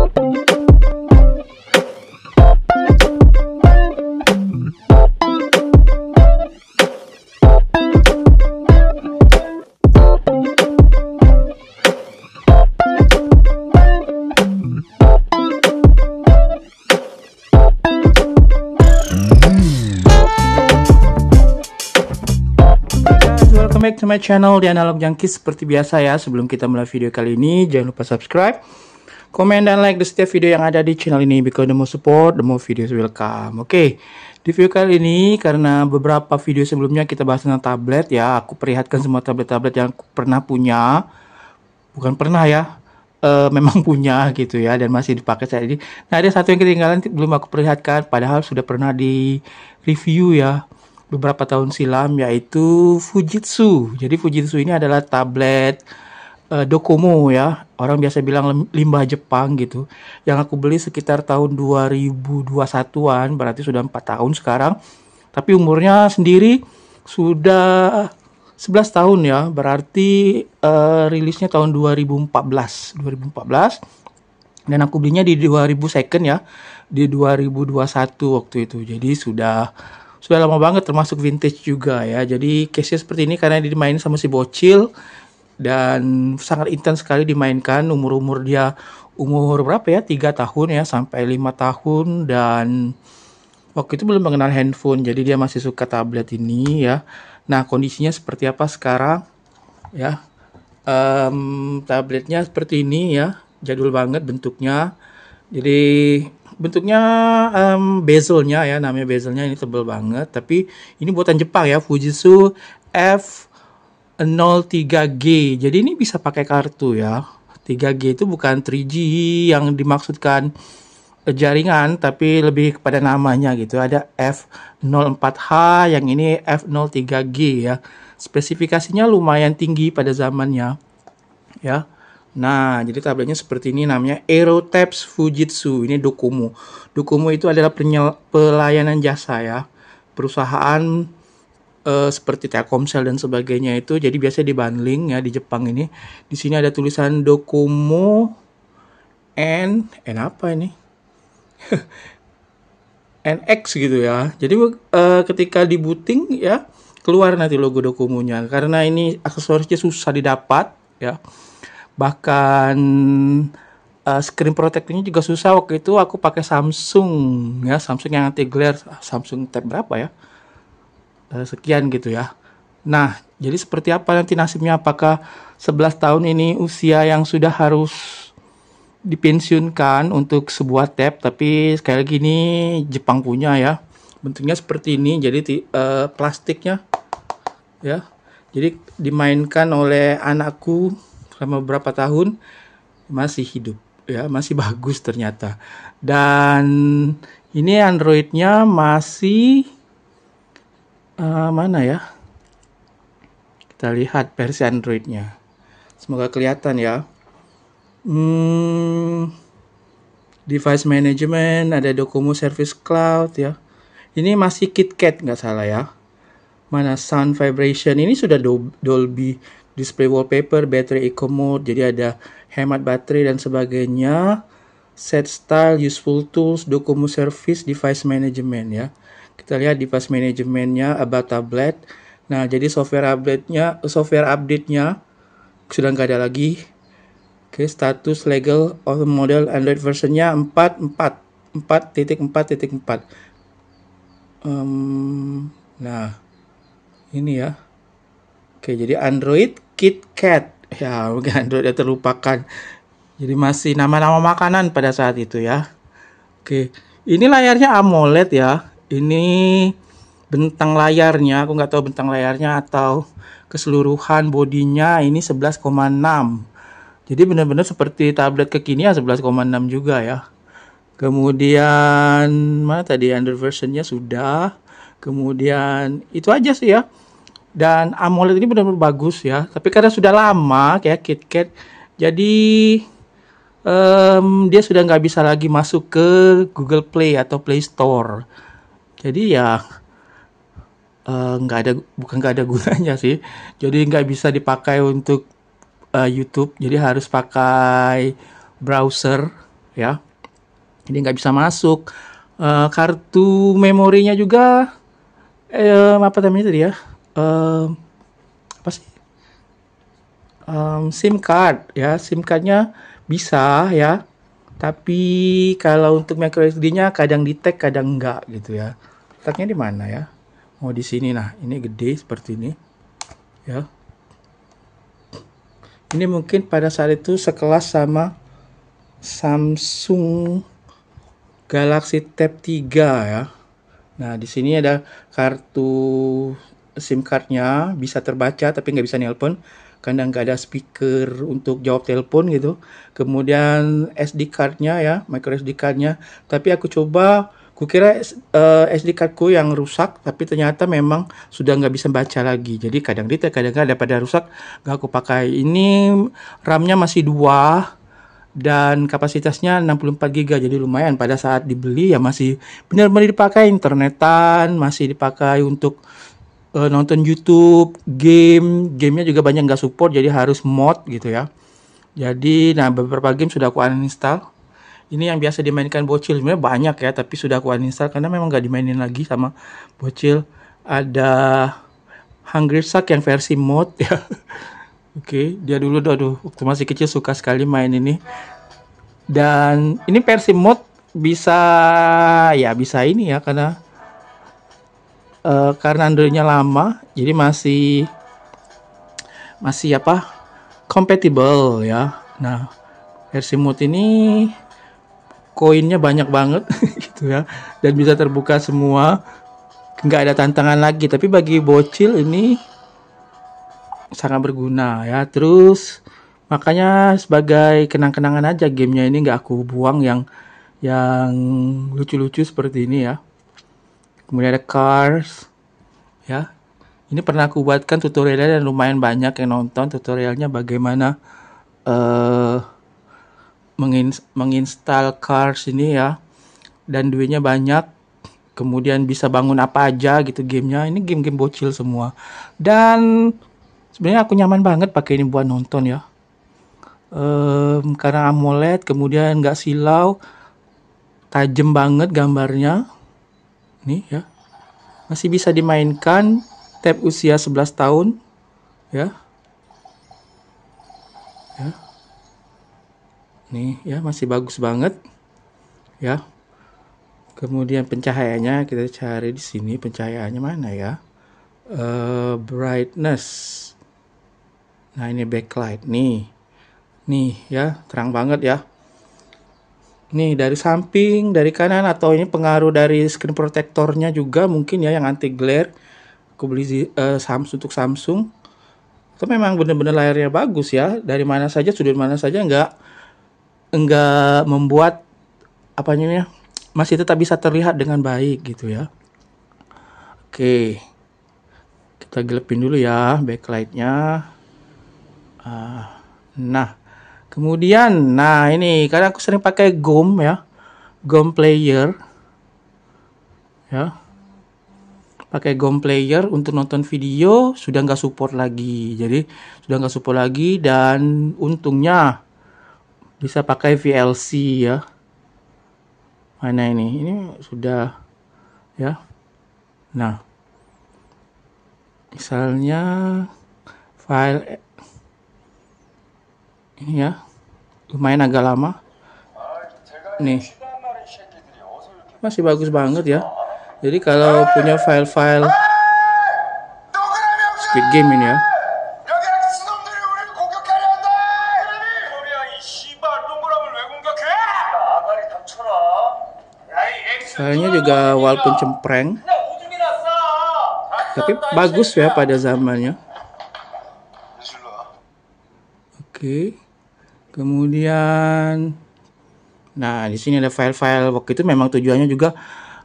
Welcome back to my channel, The Analog Junkies. Seperti biasa ya, sebelum kita mulai video kali ini, jangan lupa subscribe, komen, dan like di setiap video yang ada di channel ini, because the more support, the more videos will come. Oke, di video kali ini, karena beberapa video sebelumnya kita bahas tentang tablet ya, aku perlihatkan semua tablet-tablet yang aku pernah punya. Bukan pernah ya, memang punya gitu ya, dan masih dipakai saat ini. Nah, ada satu yang ketinggalan belum aku perlihatkan, padahal sudah pernah di review ya beberapa tahun silam, yaitu Fujitsu. Jadi Fujitsu ini adalah tablet Docomo ya, orang biasa bilang limbah Jepang gitu, yang aku beli sekitar tahun 2021an, berarti sudah 4 tahun sekarang. Tapi umurnya sendiri sudah 11 tahun ya, berarti rilisnya tahun 2014, dan aku belinya di 2000 second ya, di 2021 waktu itu. Jadi sudah lama banget, termasuk vintage juga ya. Jadi case-nya seperti ini karena dimainin sama si bocil dan sangat intens sekali dimainkan. Umur dia umur berapa ya, 3 tahun ya sampai 5 tahun, dan waktu itu belum mengenal handphone, jadi dia masih suka tablet ini ya. Nah, kondisinya seperti apa sekarang ya, tabletnya seperti ini ya, jadul banget bentuknya. Jadi bentuknya bezelnya ya, namanya bezelnya, ini tebel banget, tapi ini buatan Jepang ya, Fujitsu F03G. Jadi ini bisa pakai kartu ya. 3G itu bukan 3G yang dimaksudkan jaringan, tapi lebih kepada namanya gitu. Ada F04H, yang ini F03G ya. Spesifikasinya lumayan tinggi pada zamannya ya. Nah, jadi tabletnya seperti ini, namanya Aerotabs Fujitsu. Ini Docomo. Docomo itu adalah pelayanan jasa ya, perusahaan seperti Telkomsel dan sebagainya itu. Jadi biasanya dibundling ya di Jepang ini. Di sini ada tulisan Docomo N apa ini? NX gitu ya. Jadi ketika di booting ya, keluar nanti logo Docomo-nya. Karena ini aksesorisnya susah didapat ya. Bahkan screen protectornya juga susah. Waktu itu aku pakai Samsung ya, Samsung yang anti glare, Samsung Tab berapa ya, sekian gitu ya. Nah, jadi seperti apa nanti nasibnya, apakah 11 tahun ini usia yang sudah harus dipensiunkan untuk sebuah tab? Tapi sekali lagi ini Jepang punya ya, bentuknya seperti ini. Jadi plastiknya ya, jadi dimainkan oleh anakku selama beberapa tahun, masih hidup ya, masih bagus ternyata. Dan ini Androidnya masih mana ya, kita lihat versi Androidnya, semoga kelihatan ya. Device management, ada Docomo Service Cloud ya. Ini masih KitKat nggak salah ya. Mana sound vibration, ini sudah Dolby display wallpaper, battery eco mode, jadi ada hemat baterai dan sebagainya. Set style, useful tools, Docomo service, device management ya. Kita lihat device managementnya, about tablet. Nah, jadi software update-nya sudah nggak ada lagi. Oke, status legal of model Android versionnya 4.4.4. Nah, ini ya. Oke, jadi Android KitKat ya, mungkin Android yang terlupakan. Jadi masih nama-nama makanan pada saat itu ya. Oke, ini layarnya AMOLED ya. Ini bentang layarnya, aku nggak tahu bentang layarnya atau keseluruhan bodinya, ini 11,6. Jadi benar-benar seperti tablet kekinian 11,6 juga ya. Kemudian mana tadi, Android versionnya sudah. Kemudian itu aja sih ya. Dan AMOLED ini benar-benar bagus ya. Tapi karena sudah lama kayak KitKat, jadi dia sudah nggak bisa lagi masuk ke Google Play atau Play Store. Jadi ya bukan nggak ada gunanya sih. Jadi nggak bisa dipakai untuk YouTube. Jadi harus pakai browser ya. Jadi nggak bisa masuk. Kartu memorinya juga apa namanya tadi ya? Apa sih? SIM card ya, SIM cardnya bisa ya. Tapi kalau untuk micro SD-nya kadang di tag, kadang enggak gitu ya. Tagnya di mana ya? Oh, di sini. Nah, ini gede seperti ini ya. Ini mungkin pada saat itu sekelas sama Samsung Galaxy Tab 3 ya. Nah, di sini ada kartu SIM cardnya, bisa terbaca tapi nggak bisa nelpon karena nggak ada speaker untuk jawab telepon gitu. Kemudian SD cardnya ya, micro SD cardnya. Tapi aku coba, kukira SD cardku yang rusak, tapi ternyata memang sudah nggak bisa baca lagi. Jadi kadang kadang pada rusak, nggak aku pakai. Ini RAM-nya masih 2 dan kapasitasnya 64 GB, jadi lumayan pada saat dibeli ya, masih benar-benar dipakai internetan, masih dipakai untuk nonton YouTube, gamenya juga banyak nggak support, jadi harus mod gitu ya. Jadi nah, beberapa game sudah aku uninstall. Ini yang biasa dimainkan bocil, sebenarnya banyak ya, tapi sudah aku uninstall karena memang nggak dimainin lagi sama bocil. Ada Hungry Shark yang versi mod ya. Oke, dia dulu waktu masih kecil suka sekali main ini. Dan ini versi mod bisa ya, bisa ini ya, karena Androidnya lama, jadi masih apa, compatible ya. Nah, versi mod ini koinnya banyak banget gitu ya, dan bisa terbuka semua, nggak ada tantangan lagi. Tapi bagi bocil ini sangat berguna ya. Terus makanya sebagai kenang-kenangan aja gamenya ini, nggak aku buang yang lucu-lucu seperti ini ya. Kemudian ada Cars ya. Ini pernah aku buatkan tutorialnya dan lumayan banyak yang nonton tutorialnya, bagaimana menginstal Cars ini ya. Dan duitnya banyak. Kemudian bisa bangun apa aja gitu gamenya. Ini game-game bocil semua. Dan sebenarnya aku nyaman banget pakai ini buat nonton ya. Karena AMOLED, kemudian nggak silau, tajam banget gambarnya. Nih ya, masih bisa dimainkan tab usia 11 tahun ya. Nih ya, masih bagus banget ya. Kemudian pencahayaannya kita cari di sini, pencahayaannya mana ya? Brightness. Nah, ini backlight nih ya, terang banget ya. Nih dari samping, dari kanan, atau ini pengaruh dari screen protectornya juga mungkin ya, yang anti glare. Aku beli Samsung, untuk Samsung. Itu memang benar-benar layarnya bagus ya. Dari mana saja, sudut mana saja, enggak membuat apa namanya, masih tetap bisa terlihat dengan baik gitu ya. Oke, kita gelapin dulu ya backlightnya. Nah, kemudian, nah ini karena aku sering pakai GOM ya, GOM player ya, pakai GOM player untuk nonton video, sudah nggak support lagi. Jadi sudah nggak support lagi, dan untungnya bisa pakai VLC ya. Mana ini sudah ya. Nah, misalnya file ini ya, lumayan agak lama nih, masih bagus banget ya. Jadi kalau punya file-file Squid Game ini ya, filenya juga walaupun cempreng tapi bagus ya pada zamannya. Oke. Kemudian, nah di sini ada file-file. Waktu itu memang tujuannya juga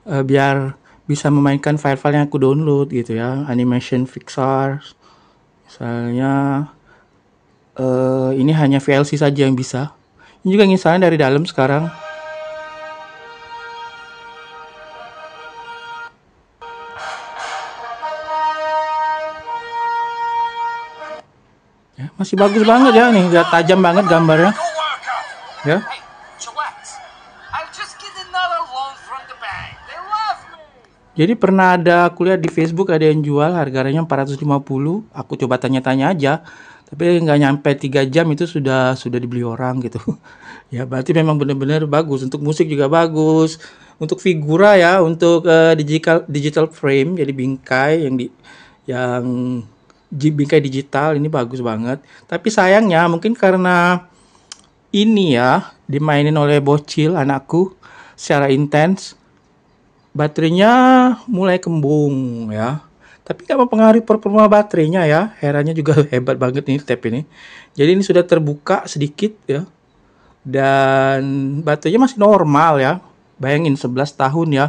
biar bisa memainkan file-file yang aku download gitu ya, animation fixer misalnya. Ini hanya VLC saja yang bisa. Ini juga nginstalnya dari dalam sekarang. Ya, masih bagus banget ya nih, udah tajam banget gambarnya ya. I'll just get another loan from the bank. They love me. Jadi pernah ada aku lihat di Facebook ada yang jual harganya 450. Aku coba tanya-tanya aja. Tapi nggak nyampe 3 jam itu sudah dibeli orang gitu. Ya berarti memang benar-benar bagus. Untuk musik juga bagus. Untuk figura ya, untuk digital frame, jadi bingkai yang bingkai digital ini bagus banget. Tapi sayangnya mungkin karena ini ya dimainin oleh bocil anakku secara intens, baterainya mulai kembung ya. Tapi nggak mempengaruhi performa baterainya ya. Herannya juga hebat banget nih tab ini. Jadi ini sudah terbuka sedikit ya. Dan baterainya masih normal ya. Bayangin 11 tahun ya.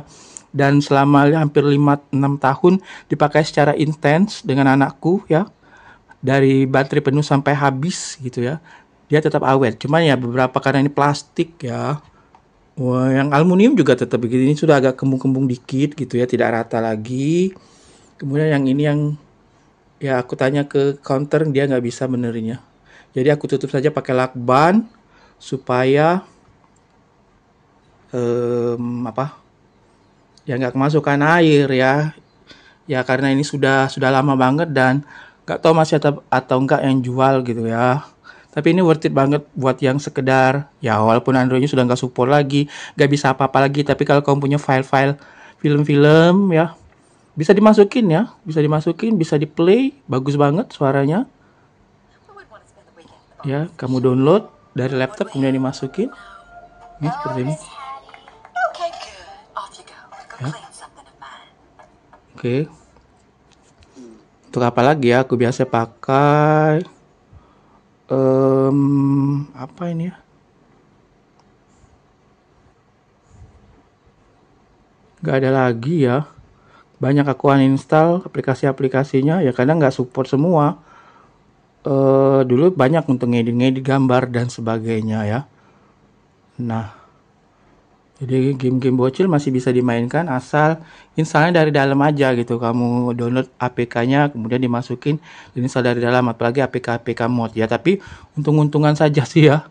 Dan selama hampir 5-6 tahun dipakai secara intens dengan anakku ya. Dari baterai penuh sampai habis gitu ya. Dia tetap awet. Cuman ya beberapa karena ini plastik ya. Wah, yang aluminium juga tetap begini. Ini sudah agak kembung-kembung dikit gitu ya. Tidak rata lagi. Kemudian yang ini yang ya aku tanya ke counter, dia nggak bisa benerinnya. Jadi aku tutup saja pakai lakban supaya ya nggak kemasukan air ya karena ini sudah lama banget dan nggak tahu masih atau enggak yang jual gitu ya. Tapi ini worth it banget buat yang sekedar ya, walaupun Androidnya sudah nggak support lagi, nggak bisa apa-apa lagi, tapi kalau kamu punya file-file film-film ya bisa dimasukin ya, bisa di play, bagus banget suaranya ya. Kamu download dari laptop kemudian dimasukin ini seperti ini ya. Oke. Untuk apa lagi ya, aku biasa pakai apa ini ya, nggak ada lagi ya. Banyak aku uninstall aplikasi-aplikasinya ya karena nggak support semua. Dulu banyak untuk ngedit gambar dan sebagainya ya. Nah, jadi game-game bocil masih bisa dimainkan asal installnya dari dalam aja gitu. Kamu download APK-nya kemudian dimasukin dan install dari dalam, apalagi APK-APK mod ya. Tapi untung-untungan saja sih ya.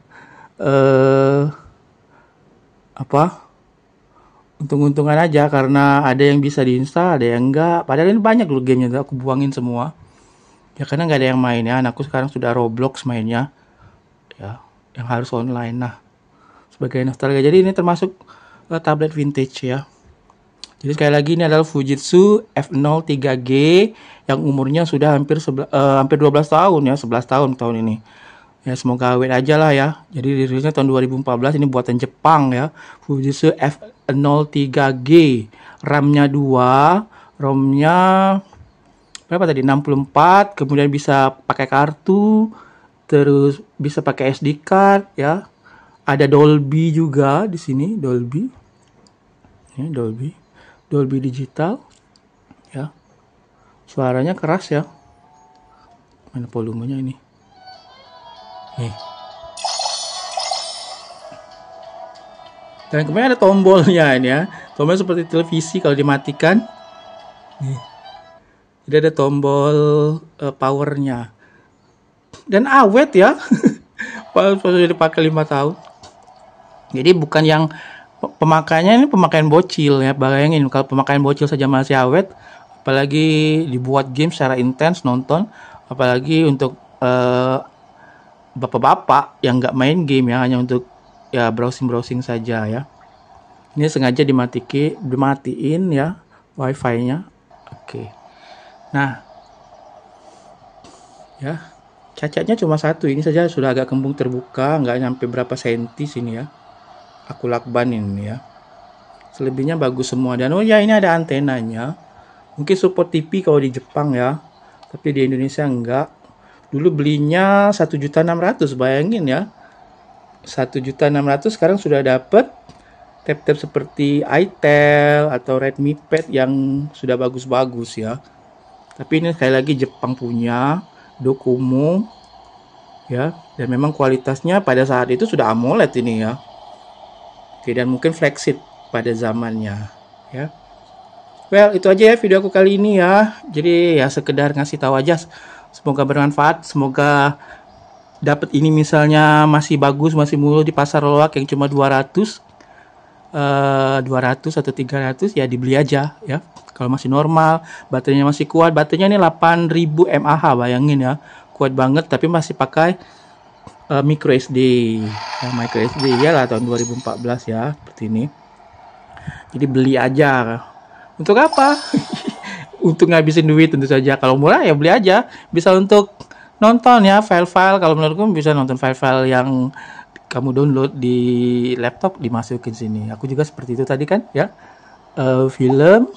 Untung-untungan aja karena ada yang bisa diinstal, ada yang enggak. Padahal ini banyak loh gamenya, aku buangin semua. Ya karena nggak ada yang main ya. Anakku sekarang sudah Roblox mainnya. Ya, yang harus online. Nah, sebagai nostalgia. Jadi ini termasuk tablet vintage ya. Jadi sekali lagi ini adalah Fujitsu F03G yang umurnya sudah hampir 12 tahun ya, 11 tahun ini. Ya semoga awet aja lah ya. Jadi dirilisnya tahun 2014, ini buatan Jepang ya. Fujitsu F03G. RAM-nya 2, ROM-nya berapa tadi? 64, kemudian bisa pakai kartu, terus bisa pakai SD card ya. Ada Dolby juga di sini, Dolby. Ini Dolby digital. Ya. Suaranya keras ya. Mana volumenya ini? Nih. Dan kemudian ada tombolnya ini ya. Tombol seperti televisi kalau dimatikan. Nih. Jadi ada tombol powernya. Dan awet ya. Sudah dipakai 5 tahun. Jadi bukan yang pemakaiannya ini pemakaian bocil ya. Bayangin kalau pemakaian bocil saja masih awet, apalagi dibuat game secara intens nonton, apalagi untuk bapak-bapak yang nggak main game ya, hanya untuk ya browsing saja ya. Ini sengaja dimatiin ya wifi-nya. Oke. Nah, ya cacatnya cuma satu, ini saja sudah agak kembung terbuka, nggak nyampe berapa senti sini ya. Aku lakbanin ya. Selebihnya bagus semua. Dan oh ya, ini ada antenanya. Mungkin support TV kalau di Jepang ya, tapi di Indonesia enggak. Dulu belinya 1.600.000, bayangin ya. 1.600.000 sekarang sudah dapat tab-tab seperti iTel atau Redmi Pad yang sudah bagus-bagus ya. Tapi ini sekali lagi Jepang punya, Docomo ya, dan memang kualitasnya pada saat itu sudah AMOLED ini ya. Oke, dan mungkin flagship pada zamannya ya. Well, itu aja ya video aku kali ini ya. Jadi ya sekedar ngasih tahu aja. Semoga bermanfaat, semoga dapat ini misalnya masih bagus, masih murah di pasar loak yang cuma 200. 200 atau 300 ya dibeli aja ya. Kalau masih normal, baterainya masih kuat. Baterainya ini 8000 mAh, bayangin ya. Kuat banget tapi masih pakai micro SD. Ya, micro SD ya lah tahun 2014 ya, seperti ini. Jadi beli aja. Untuk apa? Untuk ngabisin duit tentu saja. Kalau murah ya beli aja. Bisa untuk nonton ya, file-file. Kalau menurutku bisa nonton file-file yang kamu download di laptop, dimasukin sini. Aku juga seperti itu tadi kan ya. Film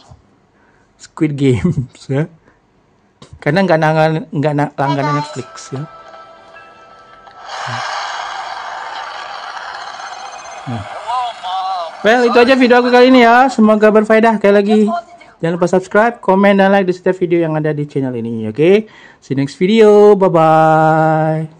Squid Games ya. Karena nggak langganan Netflix ya. Nah. Well, itu aja video aku kali ini ya. Semoga berfaedah. Sekali lagi, jangan lupa subscribe, komen, dan like di setiap video yang ada di channel ini. Oke, see you next video. Bye-bye.